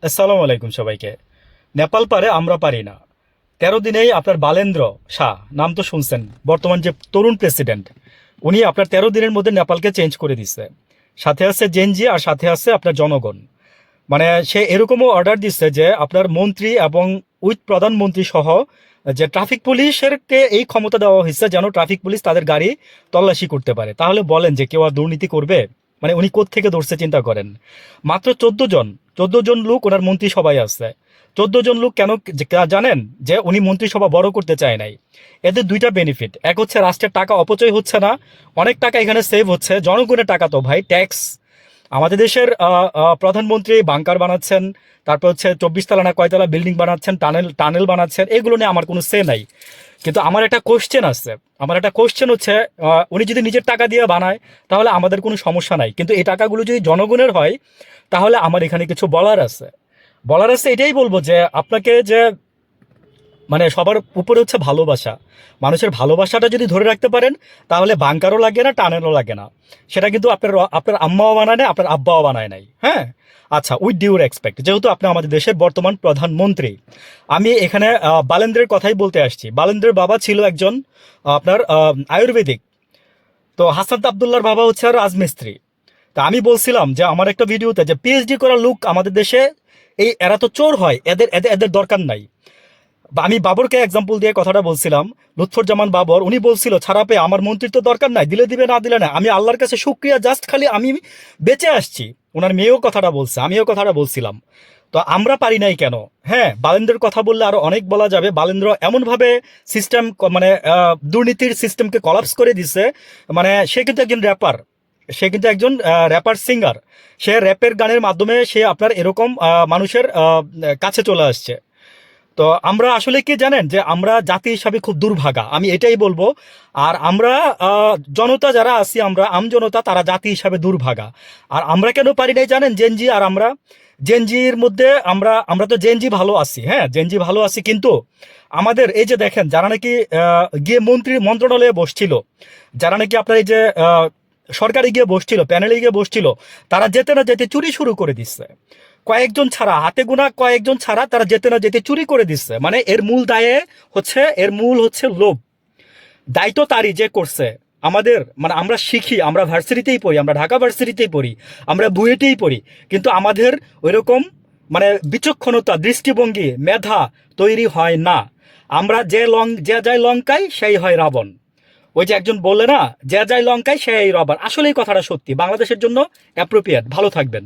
আসসালামু আলাইকুম সবাইকে। নেপাল পারে আমরা পারি না। 13 দিনেই আপনার বালেন্দ্র শাহ নাম তো শুনছেন, বর্তমান যে তরুণ প্রেসিডেন্ট, উনি আপনার 13 দিনের মধ্যে নেপালকে চেঞ্জ করে দিচ্ছে। সাথে আছে জেনজি আর সাথে আছে আপনার জনগণ। মানে সে এরকমও অর্ডার দিচ্ছে যে আপনার মন্ত্রী এবং উইথ প্রধানমন্ত্রী সহ যে ট্রাফিক পুলিশেরকে এই ক্ষমতা দেওয়া হয়েছে যেন ট্রাফিক পুলিশ তাদের গাড়ি তল্লাশি করতে পারে। তাহলে বলেন যে কেউ আর দুর্নীতি করবে? মানে উনি কোত্থেকে ধরছে চিন্তা করেন। মাত্র 14 জন লোক ওনার মন্ত্রিসভায় আছে। 14 জন লোক কেন জানেন? যে উনি মন্ত্রিসভা বড় করতে চায় নাই। এদের দুইটা বেনিফিট, এক হচ্ছে রাষ্ট্রের টাকা অপচয় হচ্ছে না, অনেক টাকা এখানে সেভ হচ্ছে, জনগণের টাকা তো ভাই ট্যাক্স। আমাদের দেশের প্রধানমন্ত্রী বাংকার বানাচ্ছেন, তারপর হচ্ছে 24 তলা না কয়তলা বিল্ডিং বানাচ্ছেন, টানেল টানেল বানাচ্ছেন, এগুলো নিয়ে আমার কোনো সে নাই। কিন্তু আমার একটা কোশ্চেন আছে। আমার একটা কোশ্চেন হচ্ছে, উনি যদি নিজের টাকা দিয়ে বানায় তাহলে আমাদের কোনো সমস্যা নাই, কিন্তু এই টাকাগুলো যদি জনগণের হয় তাহলে আমার এখানে কিছু বলার আছে। বলার আছে, এটাই বলবো যে আপনাকে যে মানে সবার উপরে হচ্ছে ভালোবাসা। মানুষের ভালোবাসাটা যদি ধরে রাখতে পারেন তাহলে বাংকারও লাগে না, টানেলও লাগে না। সেটা কিন্তু আপনার আপনার আম্মাও বানায় নাই, আপনার আব্বাও বানায় নাই। হ্যাঁ, আচ্ছা, উইথ ডিউ রেসপেক্ট, যেহেতু আপনি আমাদের দেশের বর্তমান প্রধানমন্ত্রী, আমি এখানে বালেন্দ্রের কথাই বলতে আসছি। বালেন্দ্রের বাবা ছিল একজন আপনার আয়ুর্বেদিক। তো হাসান আবদুল্লাহর বাবা হচ্ছে আর রাজমিস্ত্রি। তা আমি বলছিলাম যে আমার একটা ভিডিওতে যে পিএইচডি করা লোক আমাদের দেশে, এই এরা তো চোর হয়, এদের এদের এদের দরকার নাই। আমি বাবরকে এক্সাম্পল দিয়ে কথাটা বলছিলাম। লুৎফুজ্জামান বাবর উনি বলছিল ছাড়া পেয়ে আমার মন্ত্রিত্ব দরকার নাই, দিলে দিবে না দিলে না, আমি আল্লাহর কাছে শুক্রিয়া, জাস্ট খালি আমি বেঁচে আসছি। ওনার মেয়েও কথাটা বলছে, আমিও কথাটা বলছিলাম। তো আমরা পারি নাই কেন? হ্যাঁ, বালেন্দ্রের কথা বললে আরো অনেক বলা যাবে। বালেন্দ্র এমনভাবে সিস্টেম মানে দুর্নীতির সিস্টেমকে কলাপস করে দিছে। মানে সে কিন্তু একজন র্যাপার, সে কিন্তু একজন র্যাপার সিঙ্গার। সে র্যাপের গানের মাধ্যমে সে আপনার এরকম মানুষের কাছে চলে আসছে। তো আমরা আসলে কি জানেন যে আমরা জাতি হিসাবে খুব দুর্ভাগা, আমি এটাই বলবো। আর আমরা জনতা যারা আছি, আমরা আমজনতা, তারা জাতি হিসাবে দুর্ভাগা। আর আমরা কেন পারি নাই জানেন? জেনজি আর আমরা, জেনজির মধ্যে আমরা আমরা তো জেনজি ভালো আছি, হ্যাঁ জেনজি ভালো আছি, কিন্তু আমাদের এই যে দেখেন যারা নাকি গিয়ে মন্ত্রণালয়ে বসছিল, যারা নাকি আপনার এই যে সরকারে গিয়ে বসছিল, প্যানেলে গিয়ে বসছিল, তারা যেতে না যেতে চুরি শুরু করে দিচ্ছে। কয়েকজন ছাড়া, হাতে গোনা কয়েকজন ছাড়া তারা যেতে না যেতে চুরি করে দিচ্ছে। মানে এর মূল হচ্ছে লোভ। দায়িত্ব তারই যে করছে। আমাদের মানে আমরা শিখি, আমরা ভার্সিটিতেই পড়ি, আমরা ঢাকা ভার্সিটিতেই পড়ি, আমরা বুয়েটেই পড়ি, কিন্তু আমাদের ওইরকম মানে বিচক্ষণতা, দৃষ্টিভঙ্গি, মেধা তৈরি হয় না। আমরা যে যায় লঙ্কায় সেই হয় রাবণ। ওই যে একজন বললে না, যে যায় লঙ্কায় সেই রাবণ, আসলে এই কথাটা সত্যি, বাংলাদেশের জন্য অ্যাপ্রোপ্রিয়েট। ভালো থাকবেন।